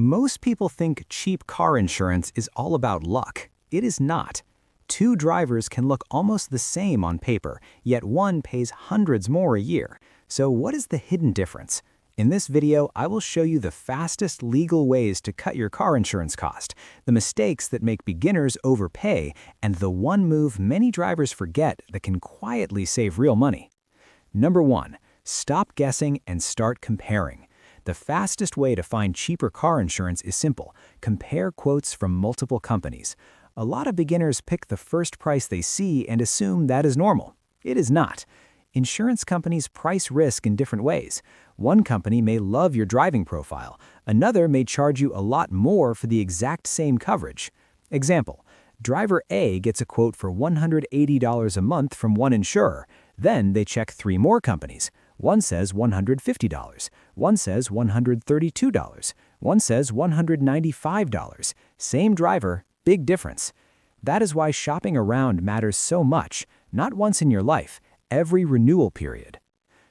Most people think cheap car insurance is all about luck. It is not. Two drivers can look almost the same on paper, yet one pays hundreds more a year. So what is the hidden difference? In this video, I will show you the fastest legal ways to cut your car insurance cost, the mistakes that make beginners overpay, and the one move many drivers forget that can quietly save real money. Number 1. Stop guessing and start comparing. The fastest way to find cheaper car insurance is simple. Compare quotes from multiple companies. A lot of beginners pick the first price they see and assume that is normal. It is not. Insurance companies price risk in different ways. One company may love your driving profile. Another may charge you a lot more for the exact same coverage. Example, driver A gets a quote for $180 a month from one insurer. Then they check 3 more companies. One says $150, one says $132, one says $195. Same driver, big difference. That is why shopping around matters so much, not once in your life, every renewal period.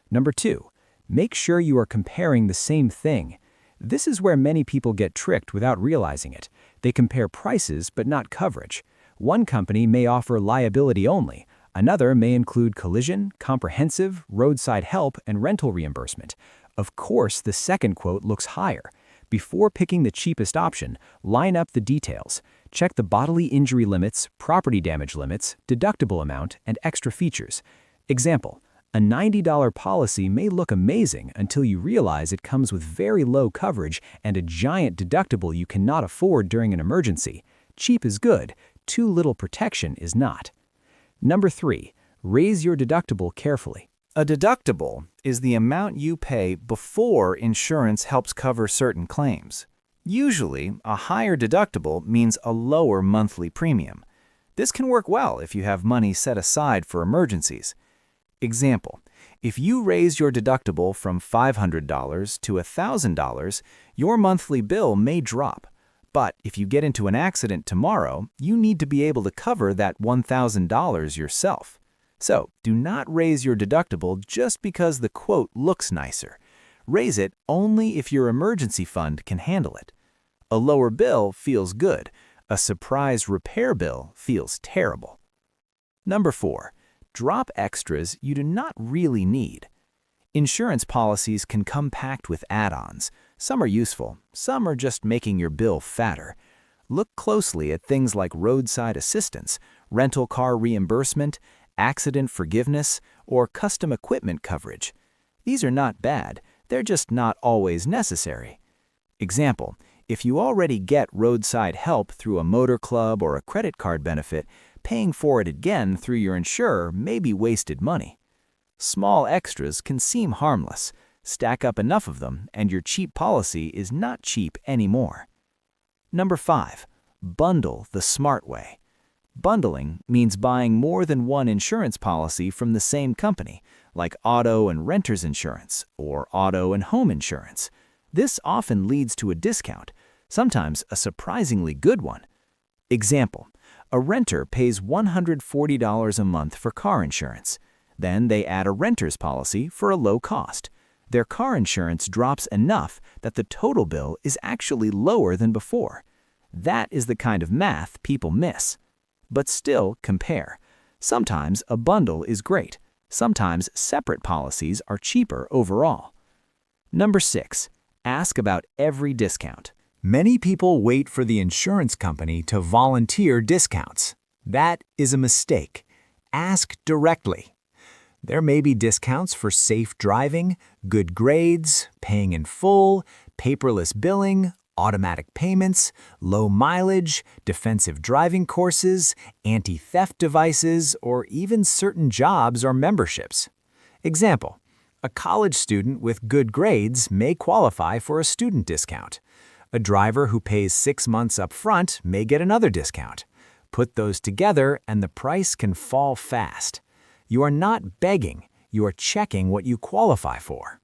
Number 2, make sure you are comparing the same thing. This is where many people get tricked without realizing it. They compare prices but not coverage. One company may offer liability only. Another may include collision, comprehensive, roadside help, and rental reimbursement. Of course, the second quote looks higher. Before picking the cheapest option, line up the details. Check the bodily injury limits, property damage limits, deductible amount, and extra features. Example, a $90 policy may look amazing until you realize it comes with very low coverage and a giant deductible you cannot afford during an emergency. Cheap is good, too little protection is not. Number 3, raise your deductible carefully. A deductible is the amount you pay before insurance helps cover certain claims. Usually, a higher deductible means a lower monthly premium. This can work well if you have money set aside for emergencies. Example, if you raise your deductible from $500 to $1,000, your monthly bill may drop. But if you get into an accident tomorrow, you need to be able to cover that $1,000 yourself. So, do not raise your deductible just because the quote looks nicer. Raise it only if your emergency fund can handle it. A lower bill feels good. A surprise repair bill feels terrible. Number 4, drop extras you do not really need. Insurance policies can come packed with add-ons. Some are useful, some are just making your bill fatter. Look closely at things like roadside assistance, rental car reimbursement, accident forgiveness, or custom equipment coverage. These are not bad, they're just not always necessary. Example, if you already get roadside help through a motor club or a credit card benefit, paying for it again through your insurer may be wasted money. Small extras can seem harmless. Stack up enough of them, and your cheap policy is not cheap anymore. Number 5, bundle the smart way. Bundling means buying more than one insurance policy from the same company, like auto and renter's insurance or auto and home insurance. This often leads to a discount, sometimes a surprisingly good one. Example, a renter pays $140 a month for car insurance. Then they add a renter's policy for a low cost. Their car insurance drops enough that the total bill is actually lower than before. That is the kind of math people miss. But still, compare. Sometimes a bundle is great. Sometimes separate policies are cheaper overall. Number 6, ask about every discount. Many people wait for the insurance company to volunteer discounts. That is a mistake. Ask directly. There may be discounts for safe driving, good grades, paying in full, paperless billing, automatic payments, low mileage, defensive driving courses, anti-theft devices, or even certain jobs or memberships. Example, a college student with good grades may qualify for a student discount. A driver who pays 6 months up front may get another discount. Put those together and the price can fall fast. You are not begging, you are checking what you qualify for.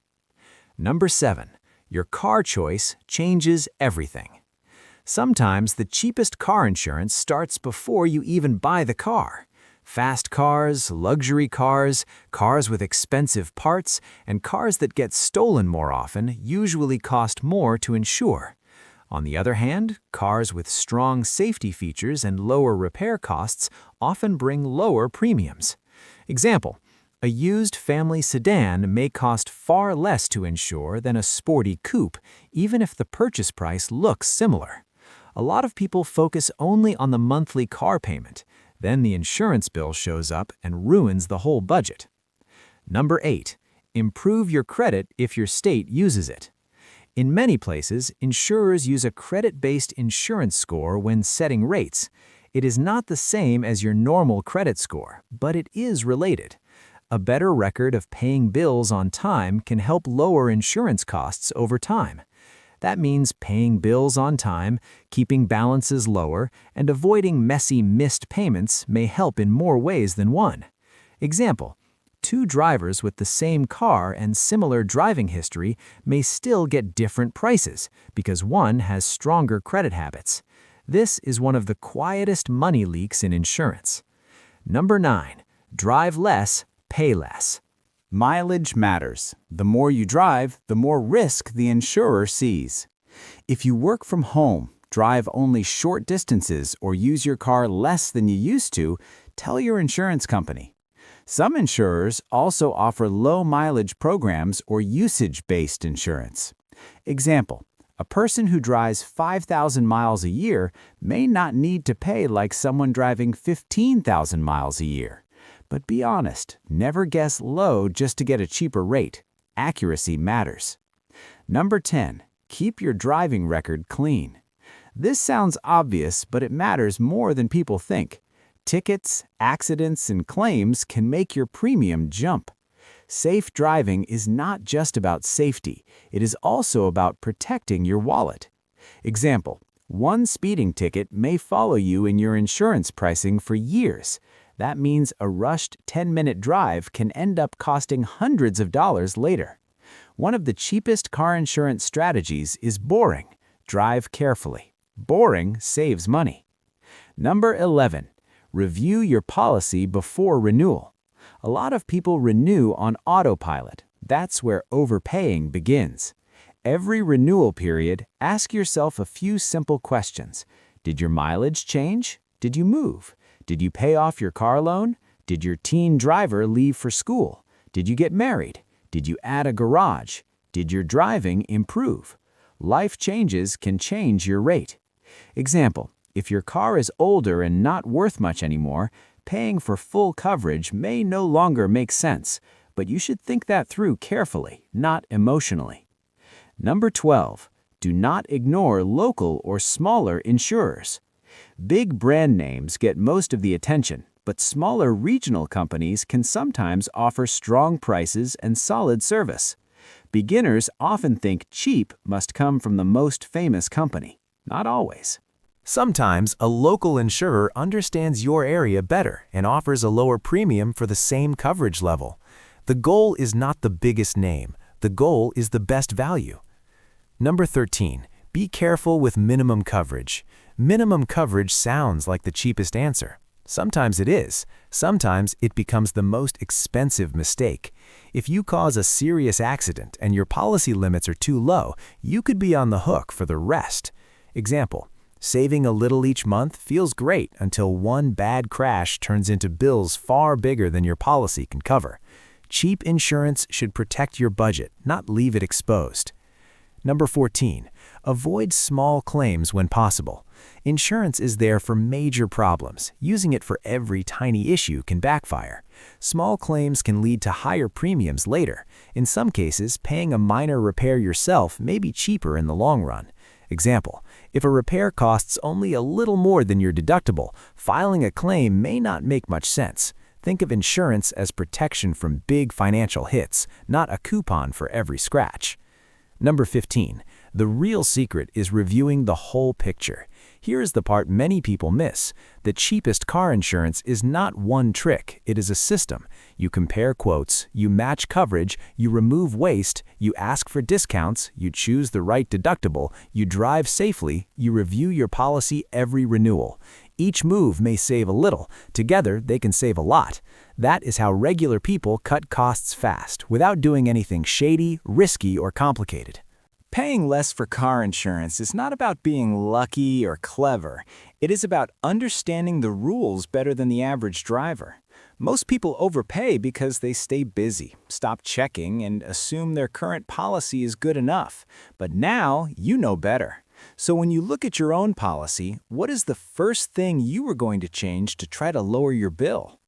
Number 7, your car choice changes everything. Sometimes the cheapest car insurance starts before you even buy the car. Fast cars, luxury cars, cars with expensive parts, and cars that get stolen more often usually cost more to insure. On the other hand, cars with strong safety features and lower repair costs often bring lower premiums. Example: a used family sedan may cost far less to insure than a sporty coupe, even if the purchase price looks similar. A lot of people focus only on the monthly car payment. Then the insurance bill shows up and ruins the whole budget. Number 8. Improve your credit if your state uses it. In many places, insurers use a credit-based insurance score when setting rates. It is not the same as your normal credit score, but it is related. A better record of paying bills on time can help lower insurance costs over time. That means paying bills on time, keeping balances lower, and avoiding messy missed payments may help in more ways than one. Example: two drivers with the same car and similar driving history may still get different prices because one has stronger credit habits. This is one of the quietest money leaks in insurance. Number 9. Drive less, pay less. Mileage matters. The more you drive, the more risk the insurer sees. If you work from home, drive only short distances, or use your car less than you used to, tell your insurance company. Some insurers also offer low mileage programs or usage-based insurance. Example: a person who drives 5,000 miles a year may not need to pay like someone driving 15,000 miles a year. But be honest, never guess low just to get a cheaper rate. Accuracy matters. Number 10. Keep your driving record clean. This sounds obvious, but it matters more than people think. Tickets, accidents, and claims can make your premium jump. Safe driving is not just about safety, it is also about protecting your wallet. Example: one speeding ticket may follow you in your insurance pricing for years. That means a rushed 10-minute drive can end up costing hundreds of dollars later. One of the cheapest car insurance strategies is boring. Drive carefully. Boring saves money. Number 11. Review your policy before renewal. A lot of people renew on autopilot. That's where overpaying begins. Every renewal period, ask yourself a few simple questions. Did your mileage change? Did you move? Did you pay off your car loan? Did your teen driver leave for school? Did you get married? Did you add a garage? Did your driving improve? Life changes can change your rate. Example: if your car is older and not worth much anymore, paying for full coverage may no longer make sense, but you should think that through carefully, not emotionally. Number 12. Do not ignore local or smaller insurers. Big brand names get most of the attention, but smaller regional companies can sometimes offer strong prices and solid service. Beginners often think cheap must come from the most famous company. Not always. Sometimes a local insurer understands your area better and offers a lower premium for the same coverage level. The goal is not the biggest name. The goal is the best value. Number 13. Be careful with minimum coverage. Minimum coverage sounds like the cheapest answer. Sometimes it is. Sometimes it becomes the most expensive mistake. If you cause a serious accident and your policy limits are too low, you could be on the hook for the rest. Example: saving a little each month feels great until one bad crash turns into bills far bigger than your policy can cover. Cheap insurance should protect your budget, not leave it exposed. Number 14. Avoid small claims when possible. Insurance is there for major problems. Using it for every tiny issue can backfire. Small claims can lead to higher premiums later. In some cases, paying a minor repair yourself may be cheaper in the long run. Example: if a repair costs only a little more than your deductible, filing a claim may not make much sense. Think of insurance as protection from big financial hits, not a coupon for every scratch. Number 15. The real secret is reviewing the whole picture. Here is the part many people miss. The cheapest car insurance is not one trick, it is a system. You compare quotes, you match coverage, you remove waste, you ask for discounts, you choose the right deductible, you drive safely, you review your policy every renewal. Each move may save a little. Together, they can save a lot. That is how regular people cut costs fast, without doing anything shady, risky, or complicated. Paying less for car insurance is not about being lucky or clever. It is about understanding the rules better than the average driver. Most people overpay because they stay busy, stop checking, and assume their current policy is good enough. But now you know better. So when you look at your own policy, what is the first thing you are going to change to try to lower your bill?